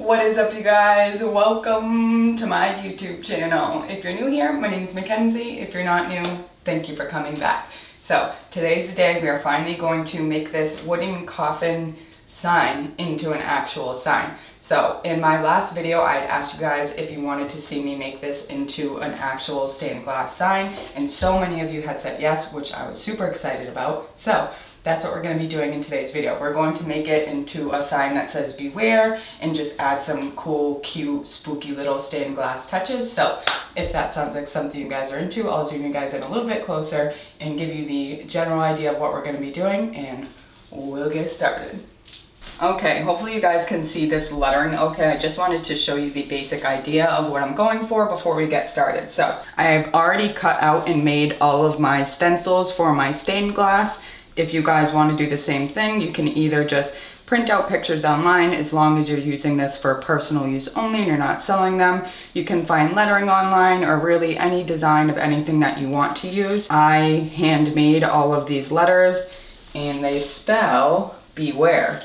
What is up, you guys? Welcome to my YouTube channel. If you're new here, my name is Makenzie. If you're not new, thank you for coming back. So today's the day we are finally going to make this wooden coffin sign into an actual sign. So in my last video, I'd asked you guys if you wanted to see me make this into an actual stained glass sign, and so many of you had said yes, which I was super excited about. So that's what we're going to be doing in today's video. We're going to make it into a sign that says beware and just add some cool, cute, spooky little stained glass touches. So if that sounds like something you guys are into, I'll zoom you guys in a little bit closer and give you the general idea of what we're going to be doing, and we'll get started. Okay, hopefully you guys can see this lettering okay. I just wanted to show you the basic idea of what I'm going for before we get started. So I've already cut out and made all of my stencils for my stained glass. If you guys want to do the same thing, you can either just print out pictures online, as long as you're using this for personal use only and you're not selling them. You can find lettering online or really any design of anything that you want to use. I handmade all of these letters and they spell beware.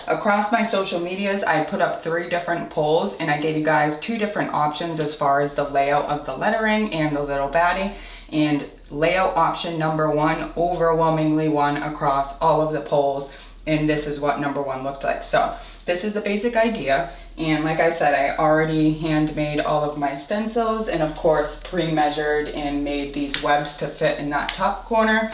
Across my social medias, I put up 3 different polls and I gave you guys 2 different options as far as the layout of the lettering and the little baddie. And layout option number 1 overwhelmingly won across all of the polls, and this is what number 1 looked like. So this is the basic idea, and like I said, I already handmade all of my stencils and of course pre-measured and made these webs to fit in that top corner,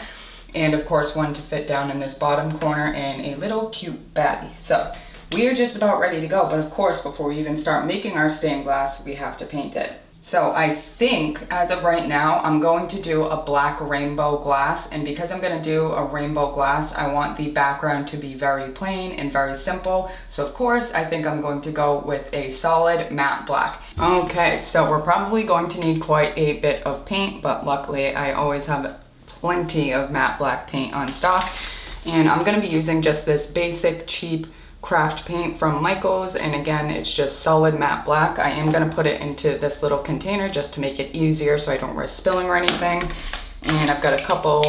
and of course one to fit down in this bottom corner, and a little cute baddie. So we are just about ready to go, but of course before we even start making our stained glass, we have to paint it. So I think as of right now, I'm going to do a black rainbow glass, and because I'm going to do a rainbow glass, I want the background to be very plain and very simple. So of course, I think I'm going to go with a solid matte black. Okay, so we're probably going to need quite a bit of paint, but luckily I always have plenty of matte black paint on stock. And I'm going to be using just this basic cheap craft paint from Michaels, and again it's just solid matte black. I am going to put it into this little container just to make it easier so I don't risk spilling or anything, and I've got a couple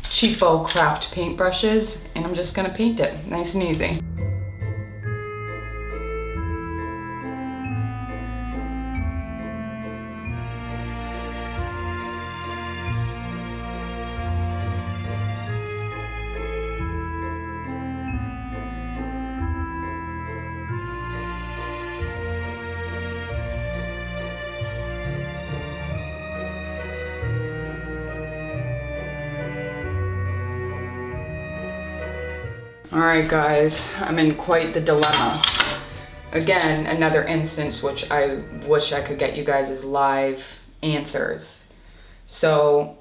cheapo craft paint brushes and I'm just going to paint it nice and easy. Alright guys, I'm in quite the dilemma. Again, another instance which I wish I could get you guys' live answers. So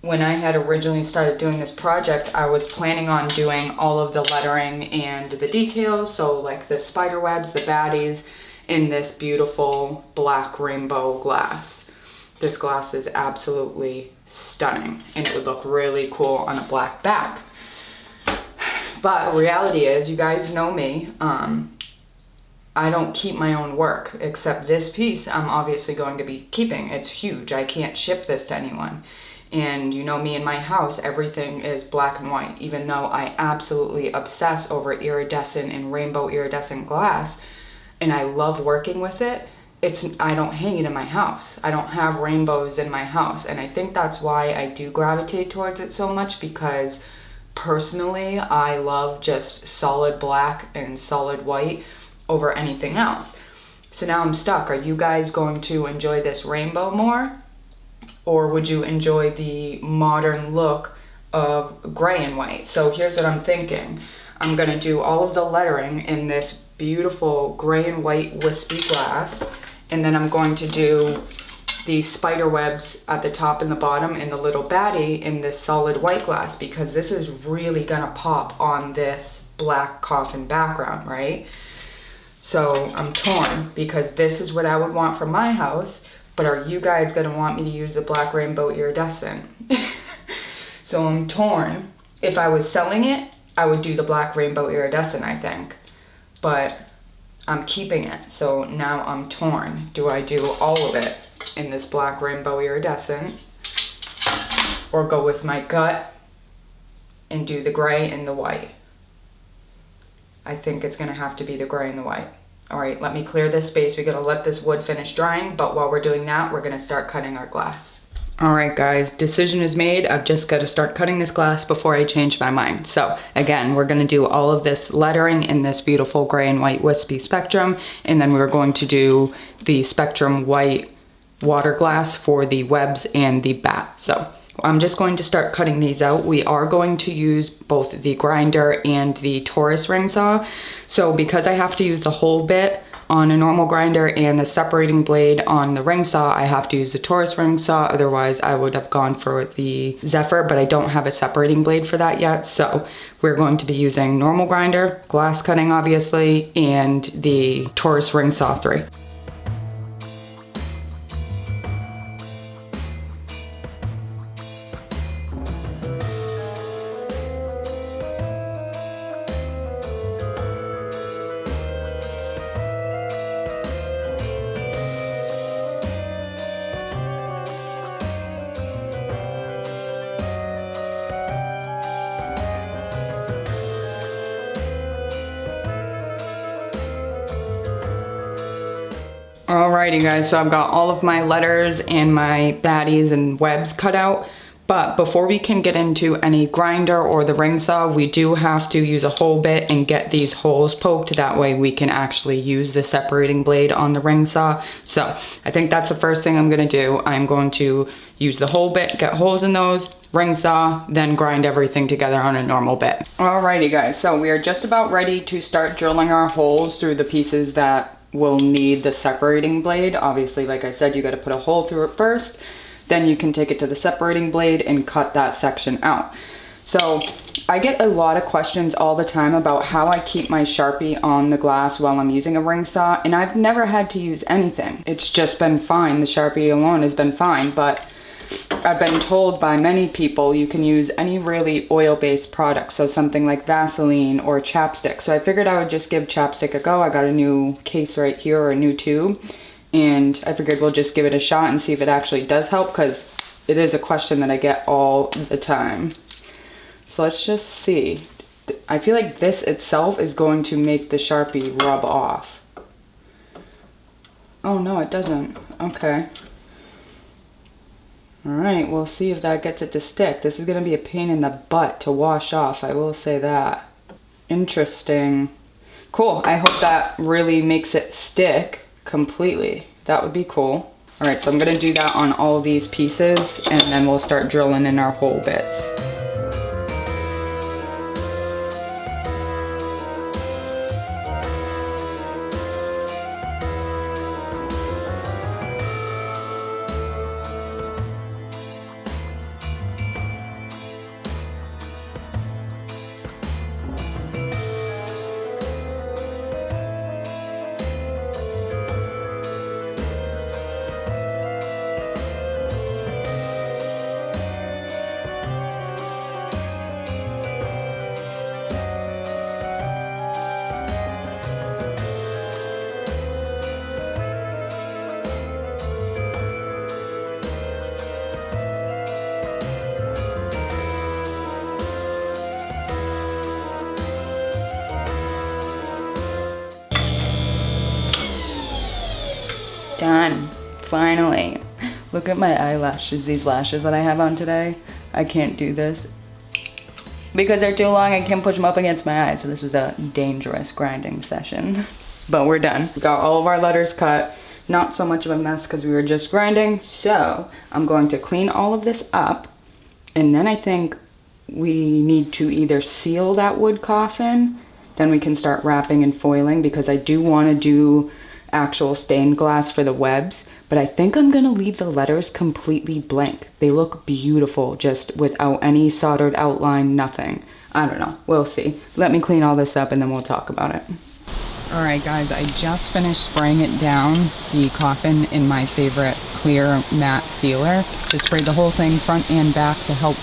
when I had originally started doing this project, I was planning on doing all of the lettering and the details, so like the spider webs, the baddies, in this beautiful black rainbow glass. This glass is absolutely stunning and it would look really cool on a black back. But reality is, you guys know me, I don't keep my own work, except this piece I'm obviously going to be keeping. It's huge. I can't ship this to anyone. And you know me in my house, everything is black and white, even though I absolutely obsess over iridescent and rainbow iridescent glass, and I love working with it. I don't hang it in my house. I don't have rainbows in my house, and I think that's why I do gravitate towards it so much, because personally, I love just solid black and solid white over anything else. So now I'm stuck. Are you guys going to enjoy this rainbow more? Or would you enjoy the modern look of gray and white? So here's what I'm thinking. I'm going to do all of the lettering in this beautiful gray and white wispy glass. And then I'm going to do the spider webs at the top and the bottom and the little baddie in this solid white glass, because this is really gonna pop on this black coffin background, right? So I'm torn, because this is what I would want for my house, but are you guys gonna want me to use the black rainbow iridescent? So I'm torn. If I was selling it, I would do the black rainbow iridescent, I think, but I'm keeping it. So now I'm torn. Do I do all of it in this black rainbow iridescent, or go with my gut and do the gray and the white? I think it's gonna have to be the gray and the white. All right, let me clear this space. We're gonna let this wood finish drying, but while we're doing that, we're gonna start cutting our glass. All right, guys, decision is made. I've just got to start cutting this glass before I change my mind. So again, we're going to do all of this lettering in this beautiful gray and white wispy spectrum, and then we're going to do the spectrum white water glass for the webs and the bat. So I'm just going to start cutting these out. We are going to use both the grinder and the Taurus ring saw. So because I have to use the whole bit on a normal grinder and the separating blade on the ring saw, I have to use the Taurus ring saw. Otherwise, I would have gone for the Zephyr, but I don't have a separating blade for that yet. So we're going to be using normal grinder, glass cutting obviously, and the Taurus ring saw 3. Alrighty guys, so I've got all of my letters and my baddies and webs cut out, but before we can get into any grinder or the ring saw, we do have to use a whole bit and get these holes poked. That way we can actually use the separating blade on the ring saw. So I think that's the first thing I'm gonna do. I'm going to use the whole bit, get holes in those, ring saw, then grind everything together on a normal bit. Alrighty guys, so we are just about ready to start drilling our holes through the pieces that will need the separating blade. Obviously, like I said, you got to put a hole through it first, then you can take it to the separating blade and cut that section out. So I get a lot of questions all the time about how I keep my Sharpie on the glass while I'm using a ring saw, and I've never had to use anything. It's just been fine. The Sharpie alone has been fine, but I've been told by many people you can use any really oil-based product, so something like Vaseline or chapstick. So I figured I would just give chapstick a go. I got a new case right here, or a new tube, and I figured we'll just give it a shot and see if it actually does help, because it is a question that I get all the time. So let's just see. I feel like this itself is going to make the Sharpie rub off. Oh no, it doesn't. Okay. Alright, we'll see if that gets it to stick. This is going to be a pain in the butt to wash off, I will say that. Interesting. Cool, I hope that really makes it stick completely. That would be cool. Alright, so I'm going to do that on all these pieces, and then we'll start drilling in our hole bits. Done. Finally. Look at my eyelashes, these lashes that I have on today. I can't do this because they're too long. I can't push them up against my eyes. So this was a dangerous grinding session. But we're done. We got all of our letters cut. Not so much of a mess because we were just grinding. So I'm going to clean all of this up. And then I think we need to either seal that wood coffin. Then we can start wrapping and foiling, because I do want to do actual stained glass for the webs, but I think I'm gonna leave the letters completely blank. They look beautiful just without any soldered outline, nothing. I don't know, we'll see. Let me clean all this up and then we'll talk about it. All right guys, I just finished spraying it down, the coffin, in my favorite clear matte sealer. Just sprayed the whole thing front and back to help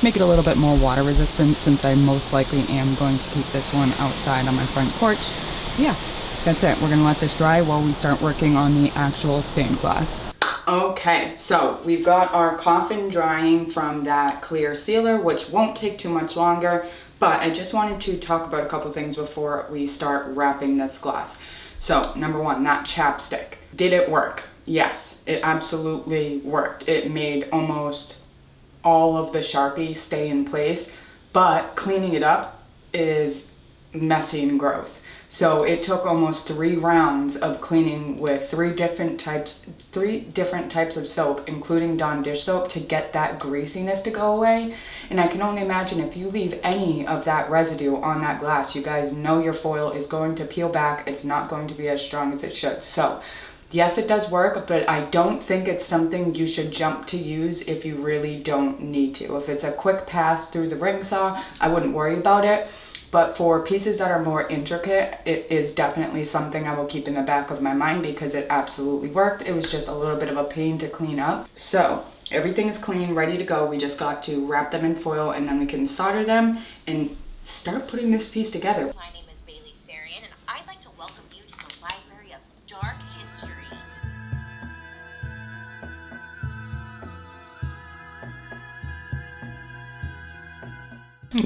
make it a little bit more water resistant, since I most likely am going to keep this one outside on my front porch. Yeah. That's it. We're gonna let this dry while we start working on the actual stained glass. Okay, so we've got our coffin drying from that clear sealer, which won't take too much longer, but I just wanted to talk about a couple things before we start wrapping this glass. So number one, that chapstick. Did it work? Yes, it absolutely worked. It made almost all of the Sharpie stay in place, but cleaning it up is messy and gross. So it took almost 3 rounds of cleaning with 3 different types of soap, including Dawn dish soap, to get that greasiness to go away. And I can only imagine if you leave any of that residue on that glass, you guys know your foil is going to peel back. It's not going to be as strong as it should. So yes, it does work, but I don't think it's something you should jump to use if you really don't need to. If it's a quick pass through the ring saw, I wouldn't worry about it. But for pieces that are more intricate, it is definitely something I will keep in the back of my mind because it absolutely worked. It was just a little bit of a pain to clean up. So everything is clean, ready to go. We just got to wrap them in foil and then we can solder them and start putting this piece together. My name is Bailey Sarian and I'd like to welcome you to the Library of Dark History.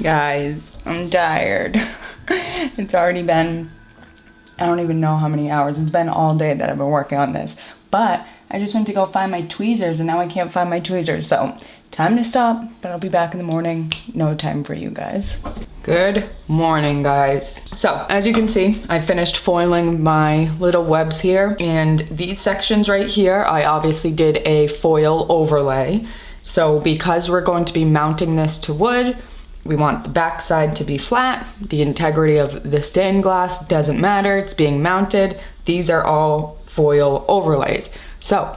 Guys, I'm tired. It's already been, I don't even know how many hours. It's been all day that I've been working on this. But I just went to go find my tweezers and now I can't find my tweezers. So time to stop, but I'll be back in the morning. No time for you guys. Good morning, guys. So as you can see, I finished foiling my little webs here, and these sections right here, I obviously did a foil overlay. So because we're going to be mounting this to wood, we want the back side to be flat. The integrity of the stained glass doesn't matter. It's being mounted. These are all foil overlays. So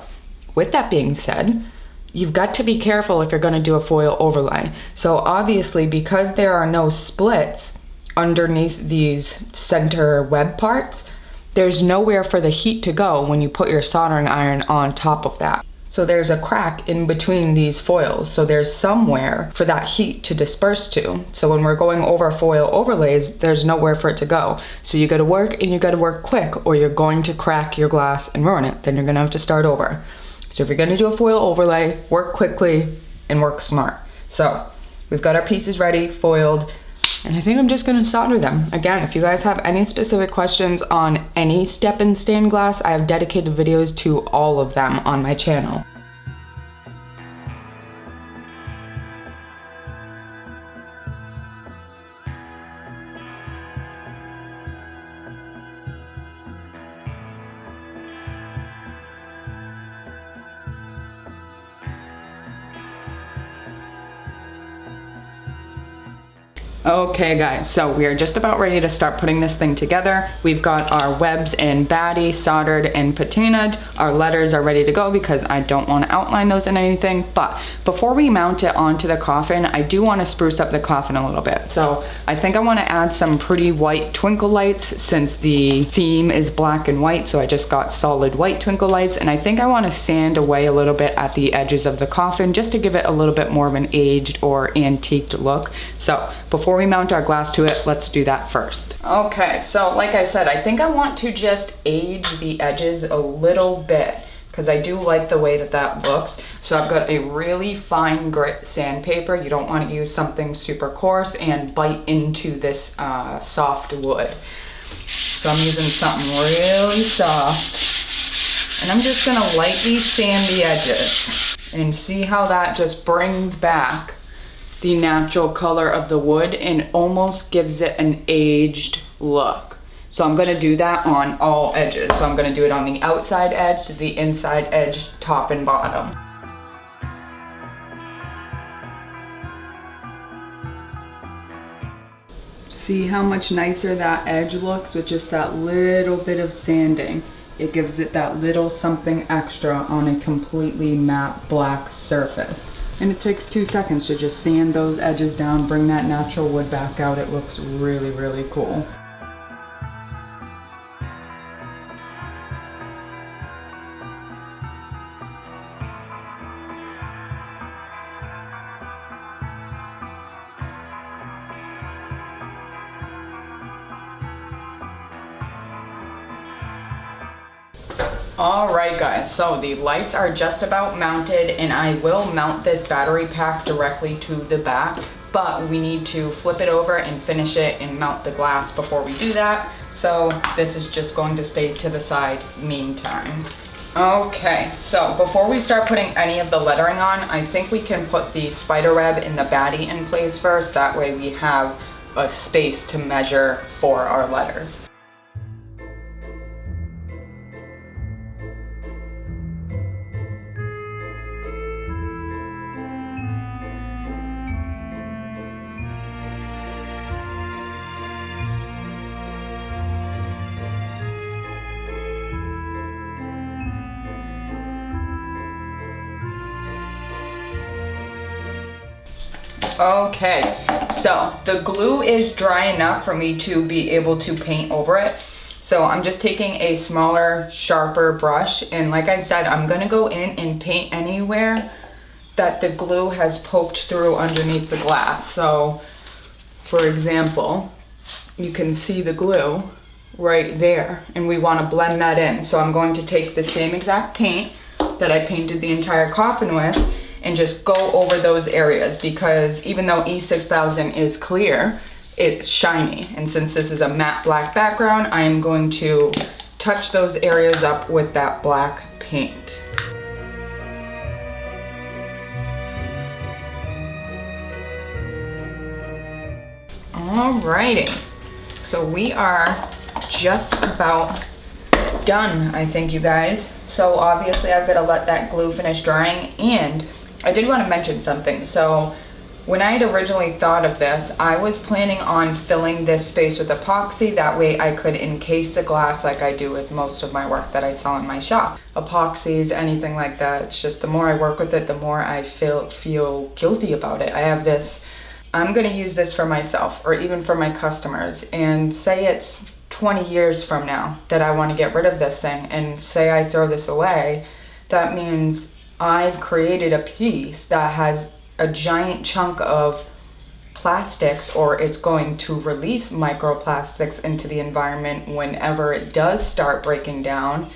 with that being said, you've got to be careful if you're going to do a foil overlay. So obviously, because there are no splits underneath these center web parts, there's nowhere for the heat to go when you put your soldering iron on top of that. So there's a crack in between these foils. So there's somewhere for that heat to disperse to. So when we're going over foil overlays, there's nowhere for it to go. So you gotta work and you gotta work quick or you're going to crack your glass and ruin it. Then you're gonna have to start over. So if you're gonna do a foil overlay, work quickly and work smart. So we've got our pieces ready, foiled, and I think I'm just gonna solder them. Again, if you guys have any specific questions on any step in stained glass, I have dedicated videos to all of them on my channel. Okay guys, so we are just about ready to start putting this thing together. We've got our webs and baddie soldered and patinaed. Our letters are ready to go because I don't want to outline those in anything. But before we mount it onto the coffin, I do want to spruce up the coffin a little bit. So I think I want to add some pretty white twinkle lights since the theme is black and white. So I just got solid white twinkle lights, and I think I want to sand away a little bit at the edges of the coffin just to give it a little bit more of an aged or antiqued look. So before we mount our glass to it, let's do that first. Okay, so like I said, I think I want to just age the edges a little bit because I do like the way that that looks. So I've got a really fine grit sandpaper. You don't want to use something super coarse and bite into this soft wood. So I'm using something really soft. And I'm just gonna lightly sand the edges and see how that just brings back the natural color of the wood and almost gives it an aged look. So I'm gonna do that on all edges. So I'm gonna do it on the outside edge, the inside edge, top and bottom. See how much nicer that edge looks with just that little bit of sanding. It gives it that little something extra on a completely matte black surface. And it takes 2 seconds to just sand those edges down, bring that natural wood back out. It looks really, really cool. All right guys, so the lights are just about mounted and I will mount this battery pack directly to the back but we need to flip it over and finish it and mount the glass before we do that. So this is just going to stay to the side meantime. Okay, so before we start putting any of the lettering on, I think we can put the spider web and the baddie in place first. That way we have a space to measure for our letters. Okay, so the glue is dry enough for me to be able to paint over it. So I'm just taking a smaller, sharper brush, and like I said, I'm gonna go in and paint anywhere that the glue has poked through underneath the glass. So for example, you can see the glue right there, and we wanna blend that in. So I'm going to take the same exact paint that I painted the entire coffin with and just go over those areas, because even though E6000 is clear, it's shiny. And since this is a matte black background, I am going to touch those areas up with that black paint. Alrighty, so we are just about done, I think, you guys. So obviously I've got to let that glue finish drying, and I did want to mention something. So when I had originally thought of this, I was planning on filling this space with epoxy. That way I could encase the glass like I do with most of my work that I sell in my shop. Epoxies, anything like that. It's just the more I work with it, the more I feel guilty about it. I have this, I'm going to use this for myself or even for my customers, and say it's 20 years from now that I want to get rid of this thing, and say I throw this away, that means I've created a piece that has a giant chunk of plastics, or it's going to release microplastics into the environment whenever it does start breaking down.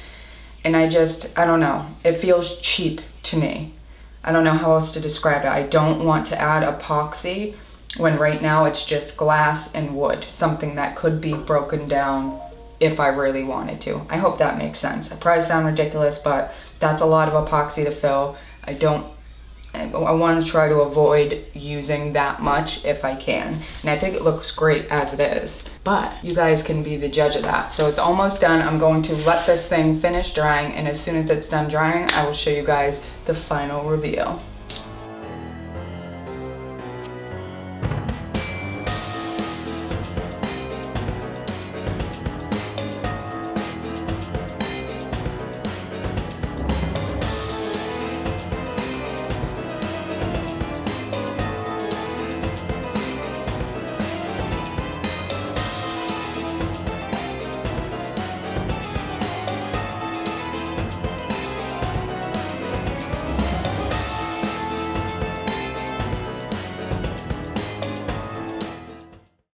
And I don't know, it feels cheap to me. I don't know how else to describe it. I don't want to add epoxy when right now it's just glass and wood, something that could be broken down if I really wanted to. I hope that makes sense. I probably sound ridiculous, but that's a lot of epoxy to fill. I want to try to avoid using that much if I can. And I think it looks great as it is, but you guys can be the judge of that. So it's almost done. I'm going to let this thing finish drying, and as soon as it's done drying, I will show you guys the final reveal.